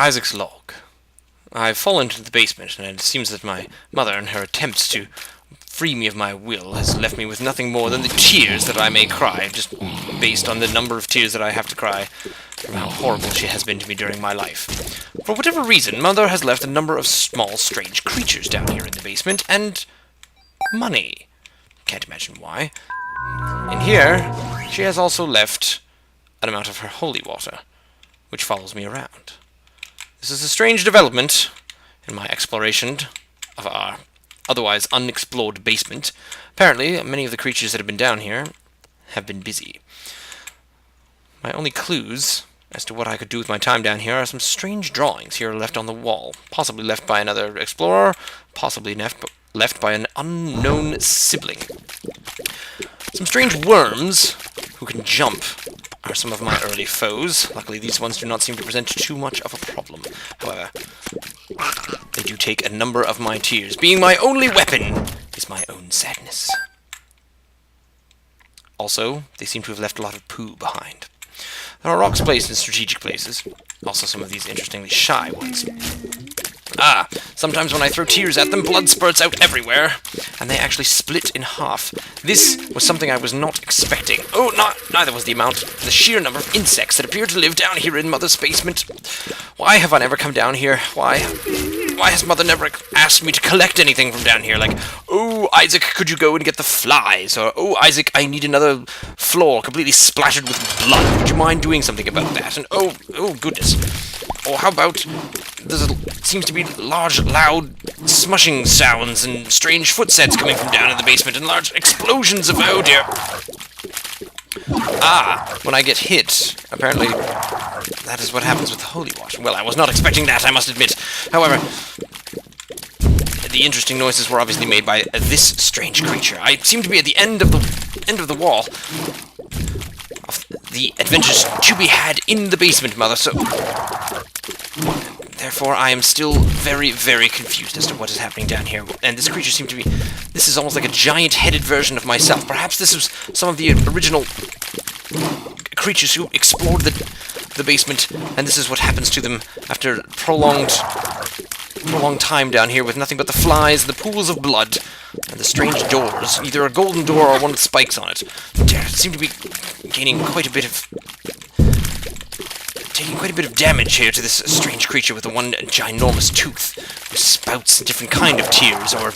Isaac's log. I've fallen into the basement, and it seems that my mother, in her attempts to free me of my will, has left me with nothing more than the tears that I may cry, just based on the number of tears that I have to cry from how horrible she has been to me during my life. For whatever reason, Mother has left a number of small, strange creatures down here in the basement, and money. Can't imagine why. In here, she has also left an amount of her holy water, which follows me around. This is a strange development in my exploration of our otherwise unexplored basement. Apparently, many of the creatures that have been down here have been busy. My only clues as to what I could do with my time down here are some strange drawings here left on the wall, possibly left by another explorer, possibly left by an unknown sibling. Some strange worms who can jump are some of my early foes. Luckily, these ones do not seem to present too much of a problem. However, they do take a number of my tears. Being my only weapon is my own sadness. Also, they seem to have left a lot of poo behind. There are rocks placed in strategic places. Also some of these interestingly shy ones. Sometimes when I throw tears at them, blood spurts out everywhere, and they actually split in half. This was something I was not expecting. Neither was the sheer number of insects that appear to live down here in Mother's basement. Why have I never come down here? Why has Mother never asked me to collect anything from down here? Like, oh, Isaac, could you go and get the flies? Or, oh, Isaac, I need another floor completely splattered with blood. Would you mind doing something about that? And, oh, goodness. Or how about, seems to be large, loud, smushing sounds and strange footsteps coming from down in the basement and large explosions of, oh dear. When I get hit, apparently that is what happens with holy water. Well, I was not expecting that, I must admit. However, the interesting noises were obviously made by this strange creature. I seem to be at the end of the wall of the adventures to be had in the basement, Mother, so therefore I am still very, very confused as to what is happening down here. And this creature seemed to be... This is almost like a giant-headed version of myself. Perhaps this was some of the original creatures who explored the basement, and this is what happens to them after prolonged time down here with nothing but the flies, the pools of blood, and the strange doors, either a golden door or one with spikes on it. It seemed to be taking quite a bit of damage here to this strange creature with the one ginormous tooth, who spouts a different kind of tears, or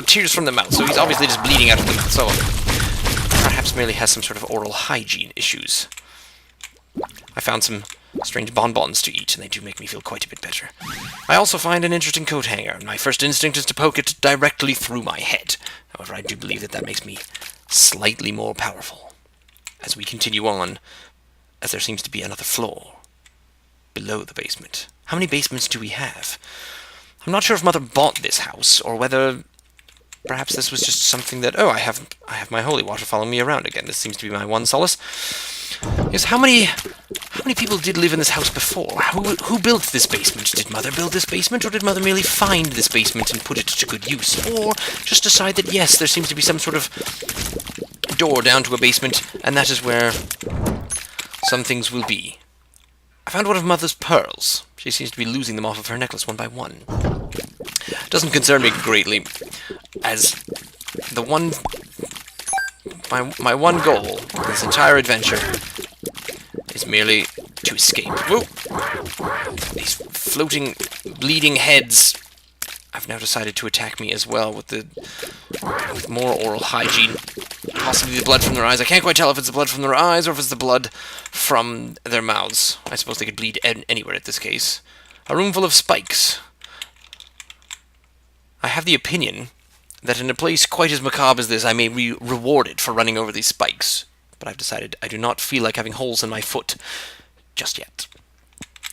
tears from the mouth, so he's obviously just bleeding out of the mouth, so perhaps merely has some sort of oral hygiene issues. I found some strange bonbons to eat, and they do make me feel quite a bit better. I also find an interesting coat hanger, and my first instinct is to poke it directly through my head. However, I do believe that makes me slightly more powerful. As we continue on, as there seems to be another floor below the basement. How many basements do we have? I'm not sure if Mother bought this house, or whether perhaps this was just something that, I have my holy water following me around again. This seems to be my one solace. Yes, how many people did live in this house before? Who built this basement? Did Mother build this basement, or did Mother merely find this basement and put it to good use? Or just decide that, yes, there seems to be some sort of door down to a basement, and that is where some things will be. I found one of Mother's pearls. She seems to be losing them off of her necklace one by one. Doesn't concern me greatly, as my one goal in this entire adventure is merely to escape. Whoa! These floating, bleeding heads have now decided to attack me as well with more oral hygiene. Possibly the blood from their eyes. I can't quite tell if it's the blood from their eyes or if it's the blood from their mouths. I suppose they could bleed anywhere at this case. A room full of spikes. I have the opinion that in a place quite as macabre as this, I may be rewarded for running over these spikes. But I've decided I do not feel like having holes in my foot just yet.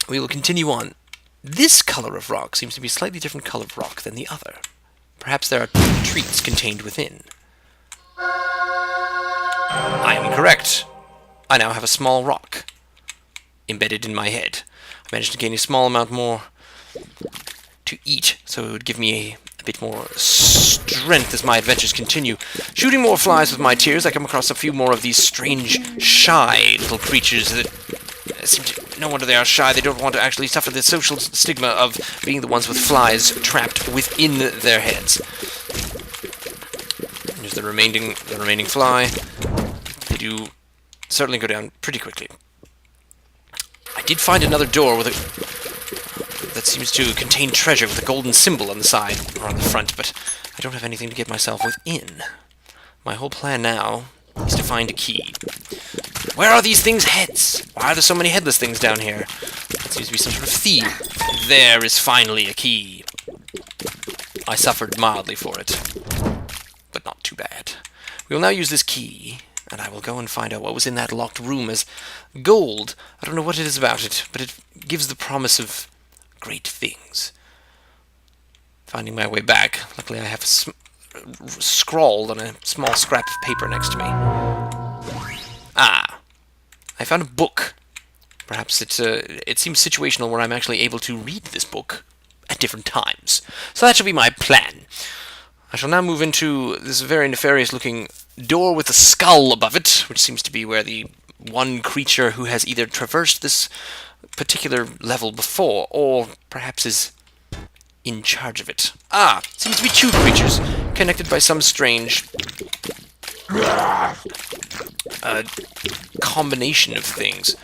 We will continue on. This color of rock seems to be a slightly different color of rock than the other. Perhaps there are treats contained within. I am correct. I now have a small rock embedded in my head. I managed to gain a small amount more to eat, so it would give me a bit more strength as my adventures continue. Shooting more flies with my tears, I come across a few more of these strange, shy little creatures that No wonder they are shy. They don't want to actually suffer the social stigma of being the ones with flies trapped within their heads. Here's the remaining fly. They do certainly go down pretty quickly. I did find another door that seems to contain treasure with a golden symbol on the side or on the front, but I don't have anything to get myself within. My whole plan now is to find a key. Where are these things' heads? Why are there so many headless things down here? It seems to be some sort of theme. There is finally a key. I suffered mildly for it, but not too bad. We will now use this key, and I will go and find out what was in that locked room as gold. I don't know what it is about it, but it gives the promise of great things. Finding my way back, luckily I have scrawled on a small scrap of paper next to me. Ah, I found a book. Perhaps it seems situational where I'm actually able to read this book at different times. So that shall be my plan. I shall now move into this very nefarious-looking door with a skull above it, which seems to be where the one creature who has either traversed this particular level before, or perhaps is in charge of it. Ah, seems to be two creatures, connected by some strange combination of things.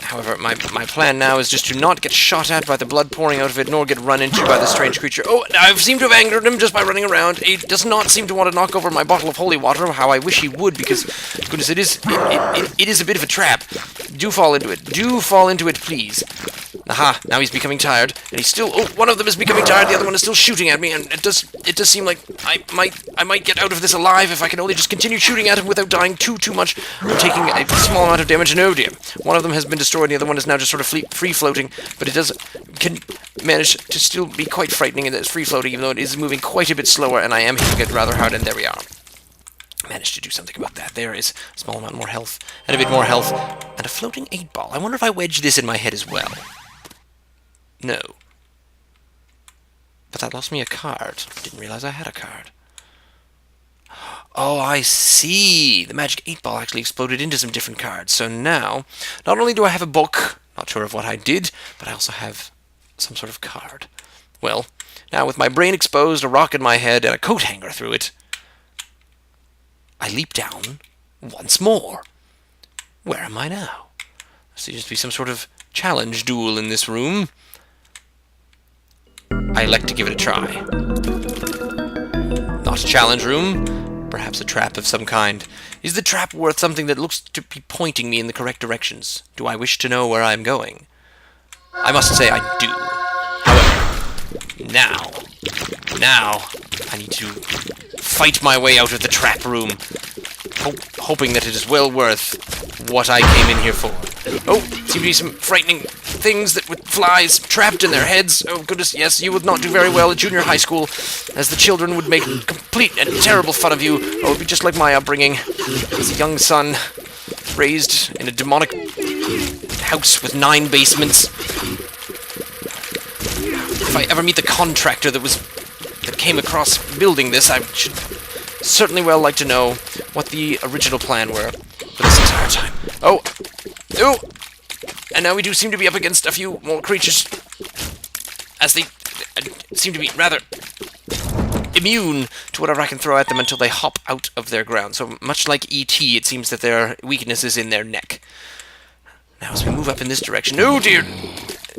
However, my plan now is just to not get shot at by the blood pouring out of it, nor get run into by the strange creature. Oh, I seem to have angered him just by running around. He does not seem to want to knock over my bottle of holy water, how I wish he would, because, goodness, it is a bit of a trap. Do fall into it. Do fall into it, please. Aha, now he's becoming tired, and he's still... Oh, one of them is becoming tired, the other one is still shooting at me, and it does seem like I might get out of this alive if I can only just continue shooting at him without dying too much or taking a small amount of damage. And oh dear, one of them has been destroyed, the other one is now just sort of free-floating, but it can manage to still be quite frightening, and it's free-floating, even though it is moving quite a bit slower, and I am hitting it rather hard, and there we are. Managed to do something about that. There is a small amount more health, and a bit more health, and a floating 8-ball. I wonder if I wedge this in my head as well. No. But that lost me a card. Didn't realize I had a card. Oh, I see. The magic 8-ball actually exploded into some different cards. So now, not only do I have a book, not sure of what I did, but I also have some sort of card. Well, now with my brain exposed, a rock in my head, and a coat hanger through it, I leap down once more. Where am I now? There seems to be some sort of challenge duel in this room. I elect to give it a try. Not a challenge room, perhaps a trap of some kind. Is the trap worth something that looks to be pointing me in the correct directions? Do I wish to know where I am going? I must say I do. However, now, I need to fight my way out of the trap room, hoping that it is well worth what I came in here for. Oh, seem to be some frightening things that with flies trapped in their heads. Oh goodness, yes, you would not do very well at junior high school, as the children would make complete and terrible fun of you. Oh, it would be just like my upbringing as a young son, raised in a demonic house with 9 basements. If I ever meet the contractor that came across building this, I should certainly well like to know what the original plan were for this entire time. Oh! And now we do seem to be up against a few more creatures, as they seem to be rather immune to whatever I can throw at them until they hop out of their ground. So much like E.T., it seems that their weakness is in their neck. Now as we move up in this direction... Oh dear!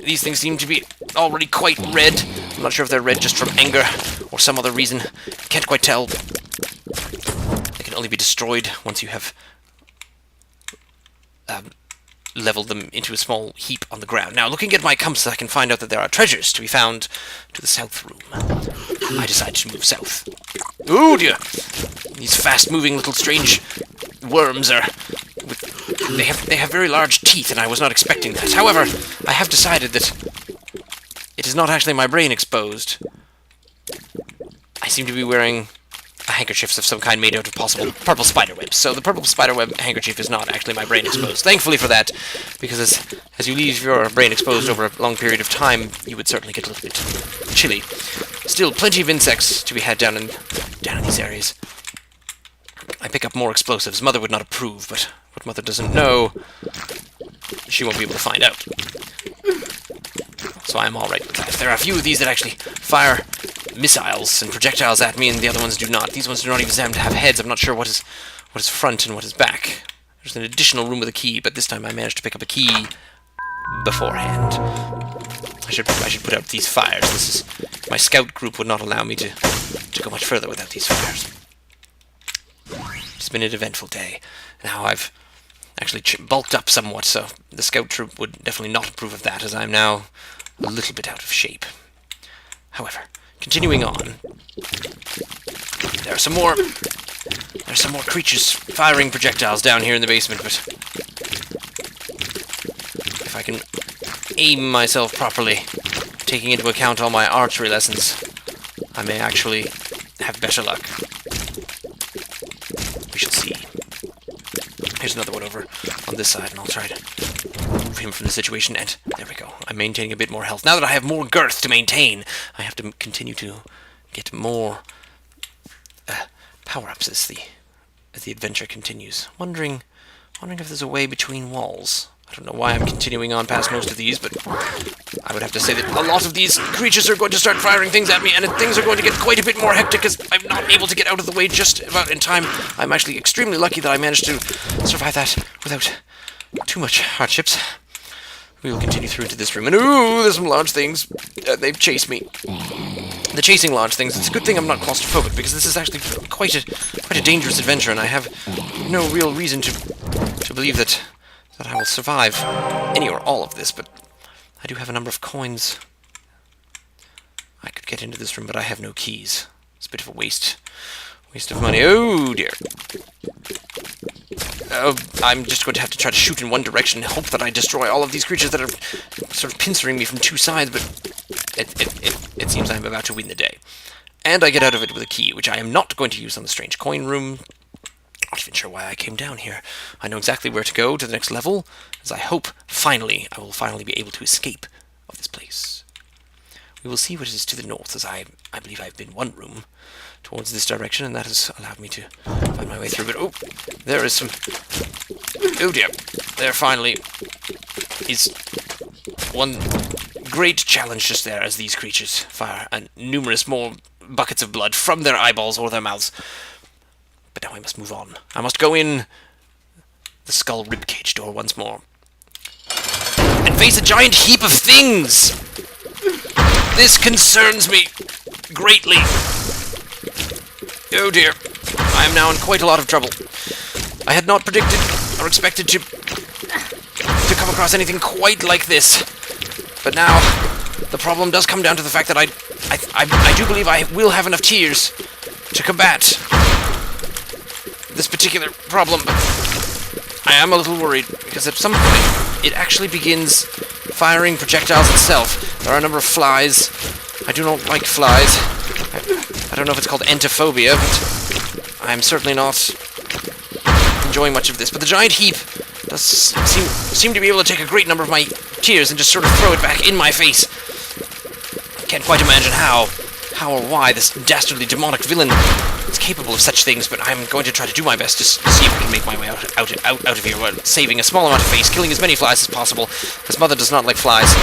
These things seem to be already quite red. I'm not sure if they're red just from anger or some other reason. Can't quite tell. They can only be destroyed once you have leveled them into a small heap on the ground. Now, looking at my compass, I can find out that there are treasures to be found to the south room. I decide to move south. Oh dear! These fast-moving little strange worms are... They have very large teeth, and I was not expecting that. However, I have decided that it is not actually my brain exposed. I seem to be wearing a handkerchief of some kind made out of possible purple spiderwebs. So the purple spiderweb handkerchief is not actually my brain exposed. Thankfully for that, because as you leave your brain exposed over a long period of time, you would certainly get a little bit chilly. Still, plenty of insects to be had down in these areas. I pick up more explosives. Mother would not approve, but what Mother doesn't know she won't be able to find out. So I'm alright with that. There are a few of these that actually fire missiles and projectiles at me, and the other ones do not. These ones do not even seem to have heads. I'm not sure what is front and what is back. There's an additional room with a key, but this time I managed to pick up a key beforehand. I should put out these fires. My scout group would not allow me to go much further without these fires. It's been an eventful day. Now I've actually bulked up somewhat, so the scout troop would definitely not approve of that, as I'm now a little bit out of shape. However, continuing on, there are some more creatures firing projectiles down here in the basement, but if I can aim myself properly, taking into account all my archery lessons, I may actually have better luck. We shall see. Here's another one over on this side, and I'll try to move him from the situation, and there we go. I'm maintaining a bit more health. Now that I have more girth to maintain, I have to continue to get more power-ups as the adventure continues. Wondering if there's a way between walls. I don't know why I'm continuing on past most of these, but I would have to say that a lot of these creatures are going to start firing things at me, and things are going to get quite a bit more hectic as I'm not able to get out of the way just about in time. I'm actually extremely lucky that I managed to survive that without too much hardships. We will continue through into this room, and ooh, there's some large things. They've chased me. The chasing large things, it's a good thing I'm not claustrophobic, because this is actually quite a dangerous adventure, and I have no real reason to believe that I will survive any or all of this, but I do have a number of coins. I could get into this room, but I have no keys. It's a bit of a waste of money. Oh dear. I'm just going to have to try to shoot in one direction and hope that I destroy all of these creatures that are sort of pincering me from two sides, but it seems I'm about to win the day. And I get out of it with a key, which I am not going to use on the strange coin room. Not even sure why I came down here. I know exactly where to go to the next level, as I hope, I will finally be able to escape of this place. We will see what it is to the north, as I believe I've been one room towards this direction, and that has allowed me to find my way through. But oh, there is some... Oh dear. There finally is one great challenge just there, as these creatures fire and numerous more buckets of blood from their eyeballs or their mouths. But now I must move on. I must go in the skull ribcage door once more and face a giant heap of things! This concerns me greatly. Oh dear. I am now in quite a lot of trouble. I had not predicted or expected to come across anything quite like this. But now, the problem does come down to the fact that I do believe I will have enough tears to combat this particular problem, but I am a little worried, because at some point it actually begins firing projectiles itself. There are a number of flies. I do not like flies. I don't know if it's called entophobia, but I'm certainly not enjoying much of this. But the giant heap does seem to be able to take a great number of my tears and just sort of throw it back in my face. I can't quite imagine how or why this dastardly demonic villain is capable of such things, but I'm going to try to do my best to see if I can make my way out of here while saving a small amount of face, killing as many flies as possible. His mother does not like flies.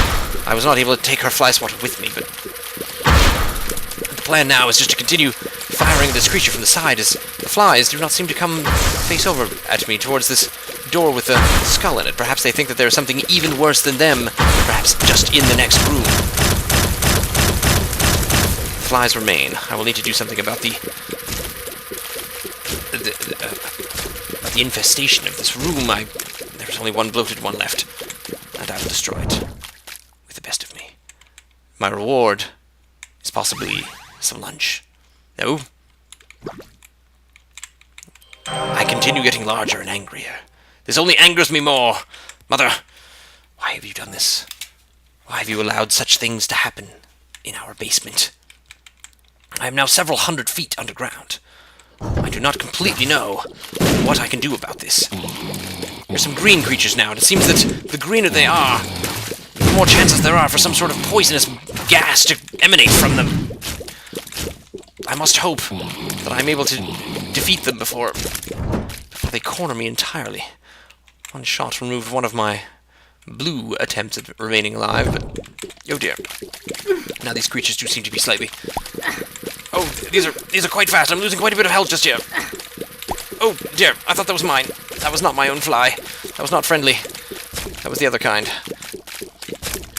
I was not able to take her fly swatter with me, but the plan now is just to continue firing this creature from the side, as the flies do not seem to come face over at me towards this door with a skull in it. Perhaps they think that there is something even worse than them, perhaps just in the next room. Flies remain. I will need to do something about the infestation of this room. There's only one bloated one left, and I will destroy it with the best of me. My reward is possibly some lunch. No? I continue getting larger and angrier. This only angers me more. Mother, why have you done this? Why have you allowed such things to happen in our basement? I am now several hundred feet underground. I do not completely know what I can do about this. There's some green creatures now, and it seems that the greener they are, the more chances there are for some sort of poisonous gas to emanate from them. I must hope that I'm able to defeat them before they corner me entirely. One shot removed one of my blue attempts at remaining alive, but... Oh dear. Now these creatures do seem to be slightly... Oh, these are quite fast. I'm losing quite a bit of health just here. Oh dear, I thought that was mine. That was not my own fly. That was not friendly. That was the other kind.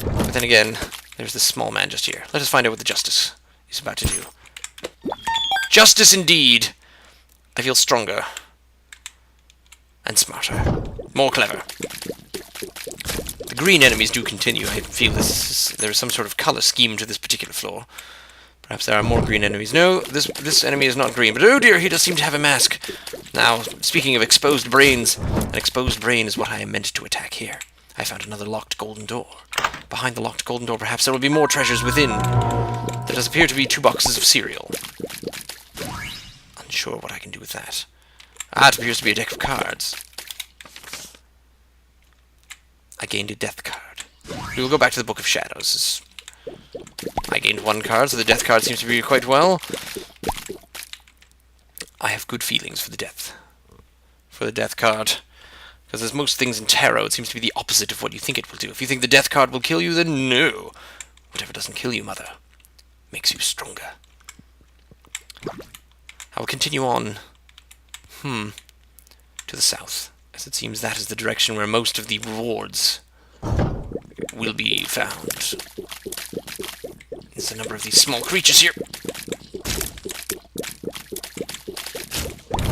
But then again, there's this small man just here. Let us find out what the Justice is about to do. Justice indeed! I feel stronger. And smarter. More clever. The green enemies do continue. I feel there is some sort of color scheme to this particular floor. Perhaps there are more green enemies. No, this enemy is not green, but oh dear, he does seem to have a mask. Now, speaking of exposed brains, an exposed brain is what I am meant to attack here. I found another locked golden door. Behind the locked golden door, perhaps there will be more treasures within. There does appear to be 2 boxes of cereal. Unsure what I can do with that. Ah, it appears to be a deck of cards. I gained a death card. We will go back to the Book of Shadows. I gained 1 card, so the death card seems to be quite well. I have good feelings for the death card. Because as most things in tarot, it seems to be the opposite of what you think it will do. If you think the death card will kill you, then no. Whatever doesn't kill you, mother, makes you stronger. I will continue on, to the south, as it seems that is the direction where most of the rewards will be found. There's a number of these small creatures here.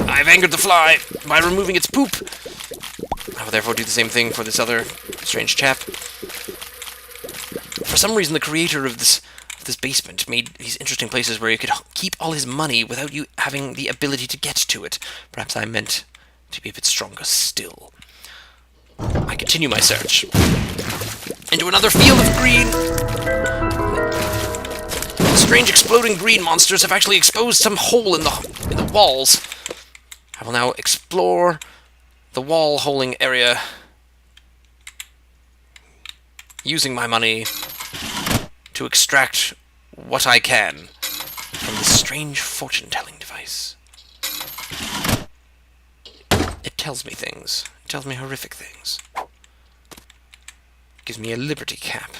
I've angered the fly by removing its poop. I will therefore do the same thing for this other strange chap. For some reason, the creator of this basement made these interesting places where you could keep all his money without you having the ability to get to it. Perhaps I meant to be a bit stronger still. I continue my search into another field of green. Strange exploding green monsters have actually exposed some hole in the walls. I will now explore the wall holing area using my money to extract what I can from this strange fortune-telling device. It tells me things. It tells me horrific things. It gives me a liberty cap.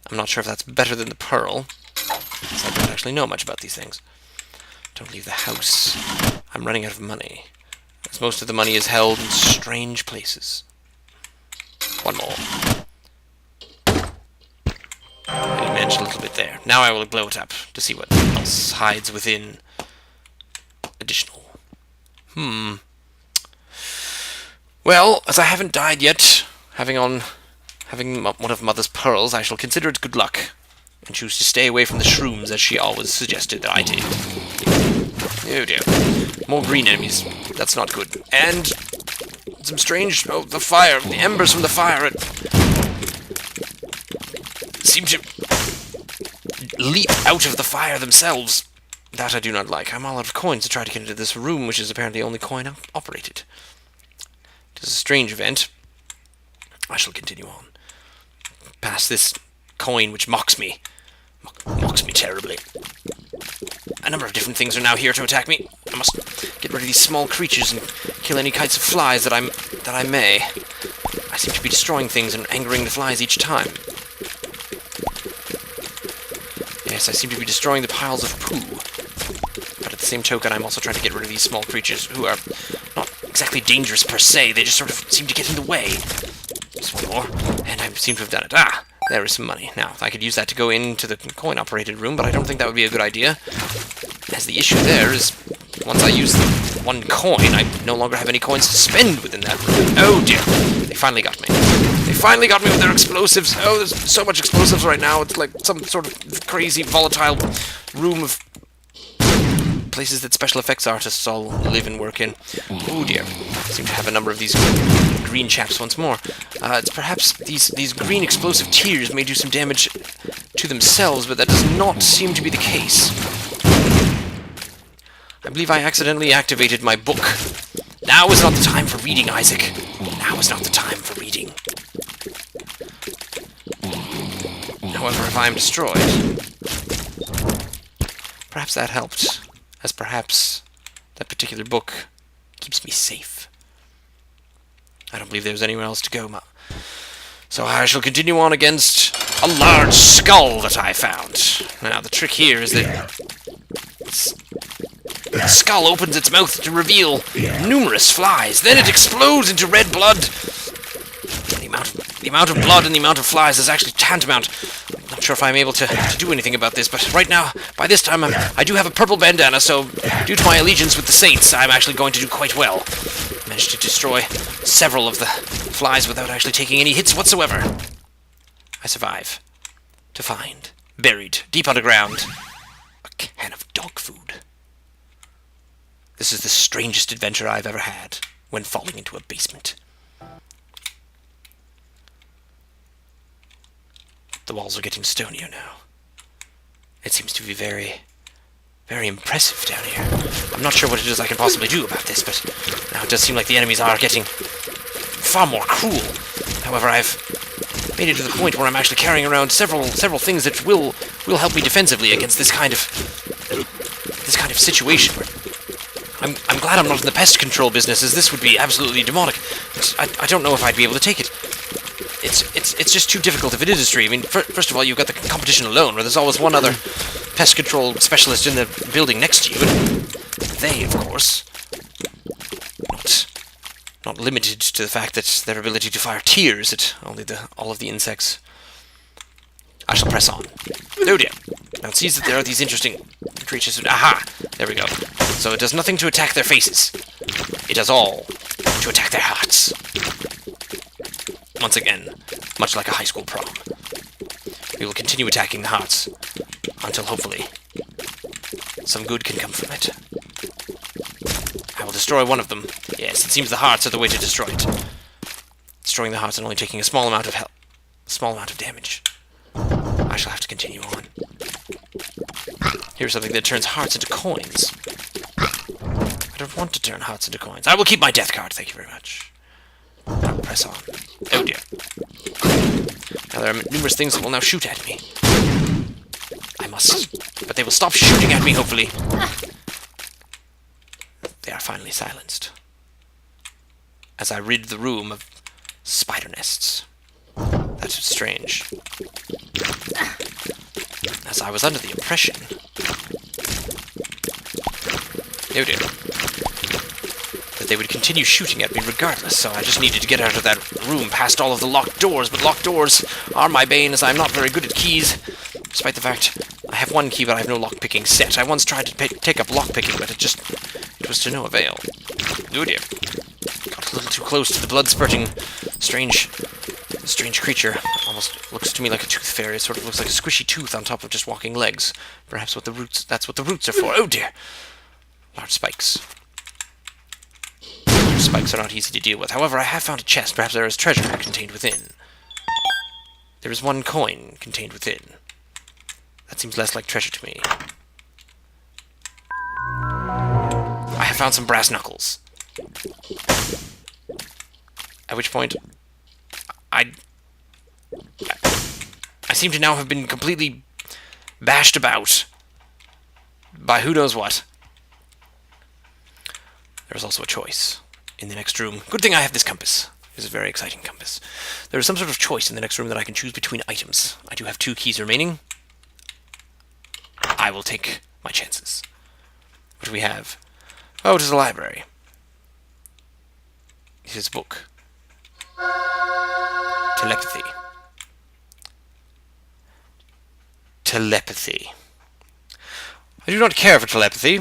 I'm not sure if that's better than the pearl, because I don't actually know much about these things. Don't leave the house. I'm running out of money, as most of the money is held in strange places. 1 more. I managed a little bit there. Now I will blow it up to see what else hides within. Additional. Well, as I haven't died yet, having one of Mother's pearls, I shall consider it good luck, and choose to stay away from the shrooms as she always suggested that I did. Oh dear. More green enemies. That's not good. And some strange... Oh, the fire. The embers from the fire seem to leap out of the fire themselves. That I do not like. I'm all out of coins to try to get into this room, which is apparently only coin-operated. It is a strange event. I shall continue on. Past this coin which mocks me. Mocks me terribly. A number of different things are now here to attack me. I must get rid of these small creatures and kill any kinds of flies that I may. I seem to be destroying things and angering the flies each time. Yes, I seem to be destroying the piles of poo. But at the same token, I'm also trying to get rid of these small creatures who are not exactly dangerous per se. They just sort of seem to get in the way. Just 1 more, and I seem to have done it. Ah, there is some money. Now, I could use that to go into the coin-operated room, but I don't think that would be a good idea. As the issue there is, once I use the 1 coin, I no longer have any coins to spend within that room. Oh dear, they finally got me. They finally got me with their explosives. Oh, there's so much explosives right now. It's like some sort of crazy, volatile room of places that special effects artists all live and work in. Oh dear, I seem to have a number of these green chaps once more. It's perhaps these green explosive tears may do some damage to themselves, but that does not seem to be the case. I believe I accidentally activated my book. Now is not the time for reading, Isaac. Now is not the time for reading. However, if I am destroyed, perhaps that helped, as perhaps that particular book keeps me safe. I don't believe there's anywhere else to go. So I shall continue on against a large skull that I found. Now, the trick here is that the skull opens its mouth to reveal numerous flies. Then it explodes into red blood. The amount of blood and the amount of flies is actually tantamount. I'm not sure if I'm able to do anything about this, but right now, by this time, I do have a purple bandana, so due to my allegiance with the Saints, I'm actually going to do quite well. Managed to destroy several of the flies without actually taking any hits whatsoever. I survive. To find, buried, deep underground, a can of dog food. This is the strangest adventure I've ever had when falling into a basement. The walls are getting stonier now. It seems to be very, very impressive down here. I'm not sure what it is I can possibly do about this, but now it does seem like the enemies are getting far more cruel. However, I've made it to the point where I'm actually carrying around several things that will help me defensively against this kind of situation. I'm glad I'm not in the pest control business, as this would be absolutely demonic. I don't know if I'd be able to take it. It's just too difficult of an industry. I mean, first of all, you've got the competition alone, where there's always one other pest control specialist in the building next to you, and they, of course, not limited to the fact that their ability to fire tears at all of the insects. I shall press on. Oh dear. Now it sees that there are these interesting creatures. Aha! There we go. So it does nothing to attack their faces. It does all to attack their hearts. Once again, much like a high school prom. We will continue attacking the hearts until hopefully some good can come from it. I will destroy one of them. Yes, it seems the hearts are the way to destroy it. Destroying the hearts and only taking a small amount of damage. I shall have to continue on. Here's something that turns hearts into coins. I don't want to turn hearts into coins. I will keep my death card, thank you very much. I will press on. Oh dear. Now there are numerous things that will now shoot at me. I must. But they will stop shooting at me, hopefully. They are finally silenced. As I rid the room of spider nests. That's strange. As I was under the impression... Oh dear. That they would continue shooting at me regardless, so I just needed to get out of that room past all of the locked doors, but locked doors are my bane as I'm not very good at keys, despite the fact I have one key but I have no lockpicking set. I once tried to take up lockpicking, but it was to no avail. Oh dear. Got a little too close to the blood-spurting, strange creature. Almost looks to me like a tooth fairy. It sort of looks like a squishy tooth on top of just walking legs. Perhaps that's what the roots are for. Oh dear! Large spikes. Large spikes are not easy to deal with. However, I have found a chest. Perhaps there is treasure contained within. There is one coin contained within. That seems less like treasure to me. I have found some brass knuckles. At which point, I seem to now have been completely bashed about by who knows what. There's also a choice in the next room. Good thing I have this compass. It's a very exciting compass. There is some sort of choice in the next room that I can choose between items. I do have 2 keys remaining. I will take my chances. What do we have? Oh, it is a library. It is a book. Telepathy. Telepathy. I do not care for telepathy.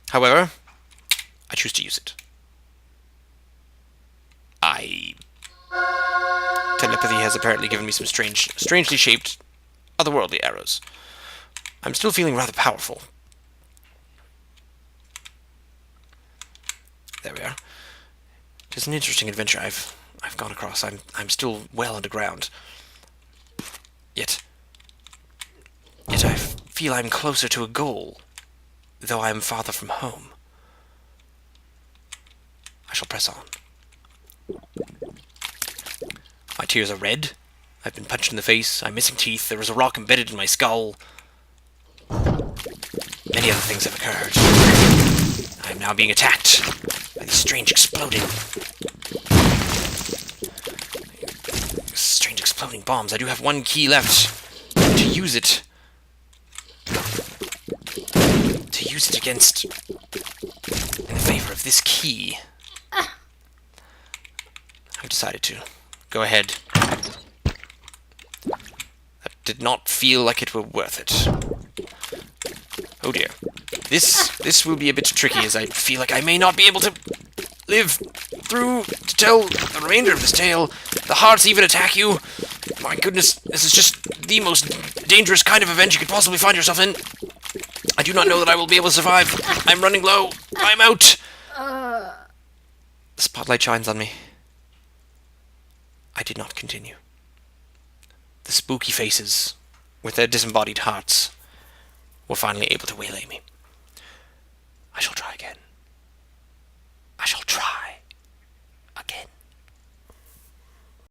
However, I choose to use it. Telepathy has apparently given me some strangely shaped, otherworldly arrows. I'm still feeling rather powerful. There we are. It is an interesting adventure I've gone across. I'm still well underground. Yet I feel I'm closer to a goal, though I am farther from home. I shall press on. My tears are red. I've been punched in the face. I'm missing teeth. There was a rock embedded in my skull. Many other things have occurred. I am now being attacked by these strange exploding exploding bombs. I do have one key left to use it. To use it against... in favor of this key. I've decided to go ahead. That did not feel like it were worth it. Oh dear. This will be a bit tricky, as I feel like I may not be able to live through to tell the remainder of this tale. The hearts even attack you. My goodness, this is just the most dangerous kind of event you could possibly find yourself in. I do not know that I will be able to survive. I'm running low. I'm out. The spotlight shines on me. I did not continue. The spooky faces, with their disembodied hearts, were finally able to waylay me. I shall try again. I shall try again.